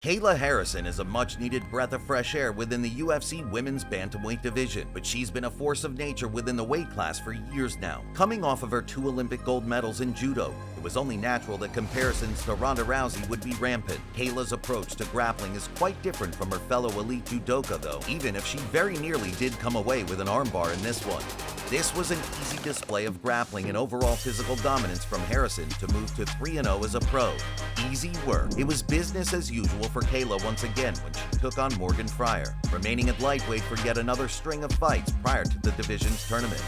Kayla Harrison is a much-needed breath of fresh air within the UFC women's bantamweight division, but she's been a force of nature within the weight class for years now. Coming off of her 2 Olympic gold medals in judo, it was only natural that comparisons to Ronda Rousey would be rampant. Kayla's approach to grappling is quite different from her fellow elite judoka though, even if she very nearly did come away with an armbar in this one. This was an easy display of grappling and overall physical dominance from Harrison to move to 3-0 as a pro. Easy work. It was business as usual for Kayla once again when she took on Morgan Fryer, remaining at lightweight for yet another string of fights prior to the division's tournament.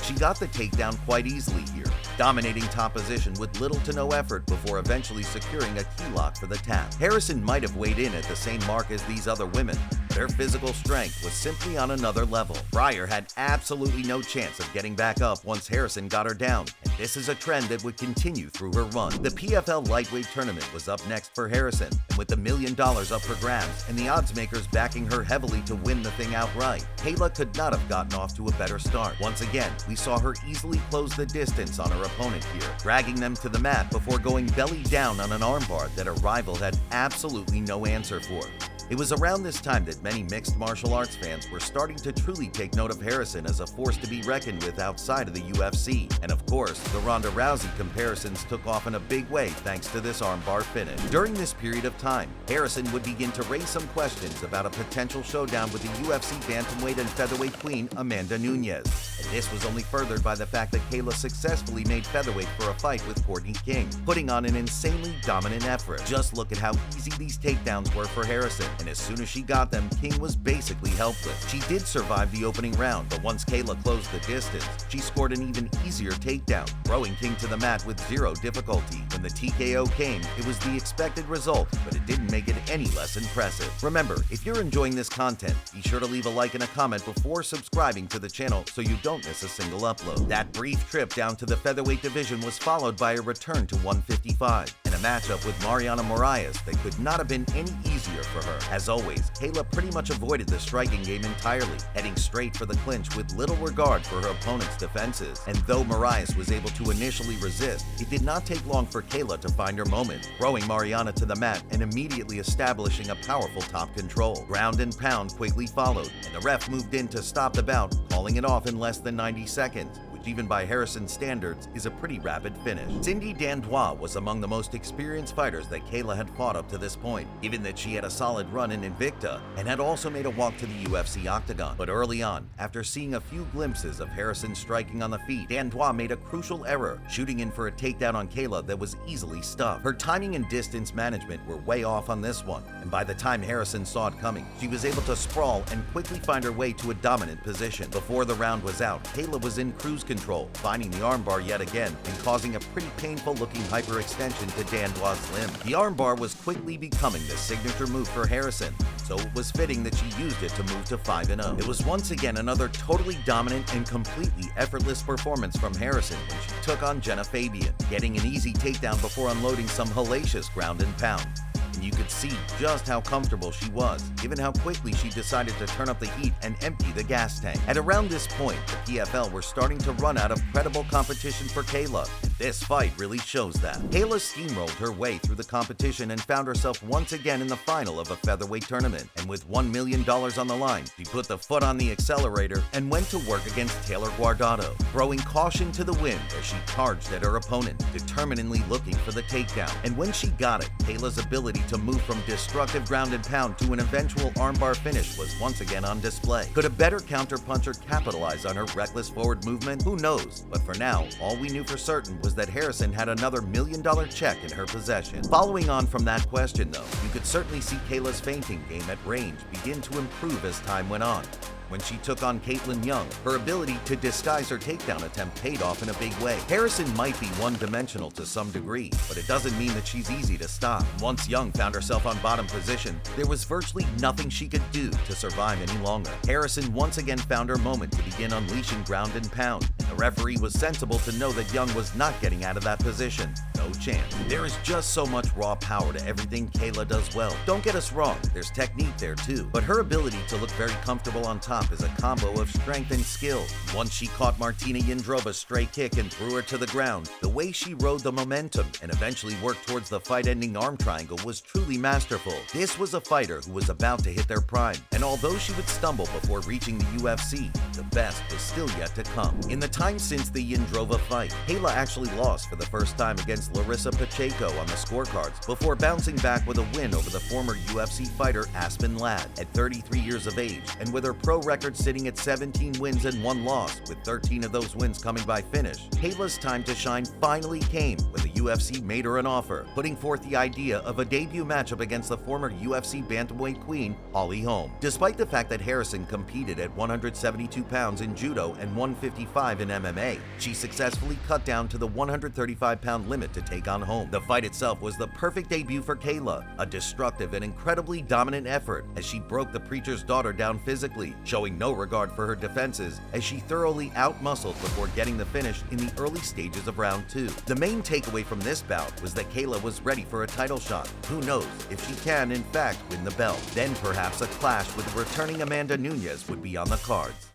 She got the takedown quite easily here, dominating top position with little to no effort before eventually securing a key lock for the tap. Harrison might have weighed in at the same mark as these other women, but her physical strength was simply on another level. Fryer had absolutely no chance of getting back up once Harrison got her down, and this is a trend that would continue through her run. The PFL lightweight tournament was up next for Harrison, and with $1 million up for grabs and the odds makers backing her heavily to win the thing outright, Kayla could not have gotten off to a better start. Once again, we saw her easily close the distance on her opponent here, dragging them to the mat before going belly down on an armbar that her rival had absolutely no answer for. It was around this time that many mixed martial arts fans were starting to truly take note of Harrison as a force to be reckoned with outside of the UFC. And of course, the Ronda Rousey comparisons took off in a big way thanks to this armbar finish. During this period of time, Harrison would begin to raise some questions about a potential showdown with the UFC bantamweight and featherweight queen Amanda Nunes. And this was only furthered by the fact that Kayla successfully made featherweight for a fight with Courtney King, putting on an insanely dominant effort. Just look at how easy these takedowns were for Harrison, and as soon as she got them, King was basically helpless. She did survive the opening round, but once Kayla closed the distance, she scored an even easier takedown, throwing King to the mat with zero difficulty. When the TKO came, it was the expected result, but it didn't make it any less impressive. Remember, if you're enjoying this content, be sure to leave a like and a comment before subscribing to the channel so you don't miss a single upload. That brief trip down to the featherweight division was followed by a return to 155 and a matchup with Mariana Moraes that could not have been any easier for her. As always, Kayla pretty much avoided the striking game entirely, heading straight for the clinch with little regard for her opponent's defenses. And though Moraes was able to initially resist, it did not take long for Kayla to find her moment, throwing Mariana to the mat and immediately establishing a powerful top control. Ground and pound quickly followed, and the ref moved in to stop the bout, calling it off in less than 90 seconds. Even by Harrison's standards, is a pretty rapid finish. Cindy Dandois was among the most experienced fighters that Kayla had fought up to this point, given that she had a solid run in Invicta and had also made a walk to the UFC octagon. But early on, after seeing a few glimpses of Harrison striking on the feet, Dandois made a crucial error, shooting in for a takedown on Kayla that was easily stuffed. Her timing and distance management were way off on this one, and by the time Harrison saw it coming, she was able to sprawl and quickly find her way to a dominant position. Before the round was out, Kayla was in cruise control, finding the armbar yet again and causing a pretty painful looking hyperextension to Dandois' limb. The armbar was quickly becoming the signature move for Harrison, so it was fitting that she used it to move to 5-0. It was once again another totally dominant and completely effortless performance from Harrison when she took on Jenna Fabian, getting an easy takedown before unloading some hellacious ground and pound. And you could see just how comfortable she was, given how quickly she decided to turn up the heat and empty the gas tank. At around this point, the PFL were starting to run out of credible competition for Kayla, and this fight really shows that. Kayla steamrolled her way through the competition and found herself once again in the final of a featherweight tournament, and with $1 million on the line, she put the foot on the accelerator and went to work against Taylor Guardado, throwing caution to the wind as she charged at her opponent, determinedly looking for the takedown. And when she got it, Kayla's ability to move from destructive ground and pound to an eventual armbar finish was once again on display. Could a better counterpuncher capitalize on her reckless forward movement? Who knows? But for now, all we knew for certain was that Harrison had another $1 million check in her possession. Following on from that question though, you could certainly see Kayla's feinting game at range begin to improve as time went on. When she took on Caitlin Young, her ability to disguise her takedown attempt paid off in a big way. Harrison might be one-dimensional to some degree, but it doesn't mean that she's easy to stop. Once Young found herself on bottom position, there was virtually nothing she could do to survive any longer. Harrison once again found her moment to begin unleashing ground and pound, and the referee was sensible to know that Young was not getting out of that position. No chance. There is just so much raw power to everything Kayla does well. Don't get us wrong, there's technique there too, but her ability to look very comfortable on top is a combo of strength and skill. Once she caught Martina Yindrova's stray kick and threw her to the ground, the way she rode the momentum and eventually worked towards the fight-ending arm triangle was truly masterful. This was a fighter who was about to hit their prime, and although she would stumble before reaching the UFC, the best was still yet to come. In the time since the Yindrova fight, Kayla actually lost for the first time against Larissa Pacheco on the scorecards before bouncing back with a win over the former UFC fighter Aspen Ladd at 33 years of age, and with her pro record sitting at 17 wins and 1 loss, with 13 of those wins coming by finish. Kayla's time to shine finally came when the UFC made her an offer, putting forth the idea of a debut matchup against the former UFC bantamweight queen, Holly Holm. Despite the fact that Harrison competed at 172 pounds in judo and 155 in MMA, she successfully cut down to the 135-pound limit to take on Holm. The fight itself was the perfect debut for Kayla, a destructive and incredibly dominant effort as she broke the preacher's daughter down physically, showing no regard for her defenses as she thoroughly outmuscled before getting the finish in the early stages of round 2. The main takeaway from this bout was that Kayla was ready for a title shot. Who knows if she can, in fact, win the belt? Then perhaps a clash with returning Amanda Nunes would be on the cards.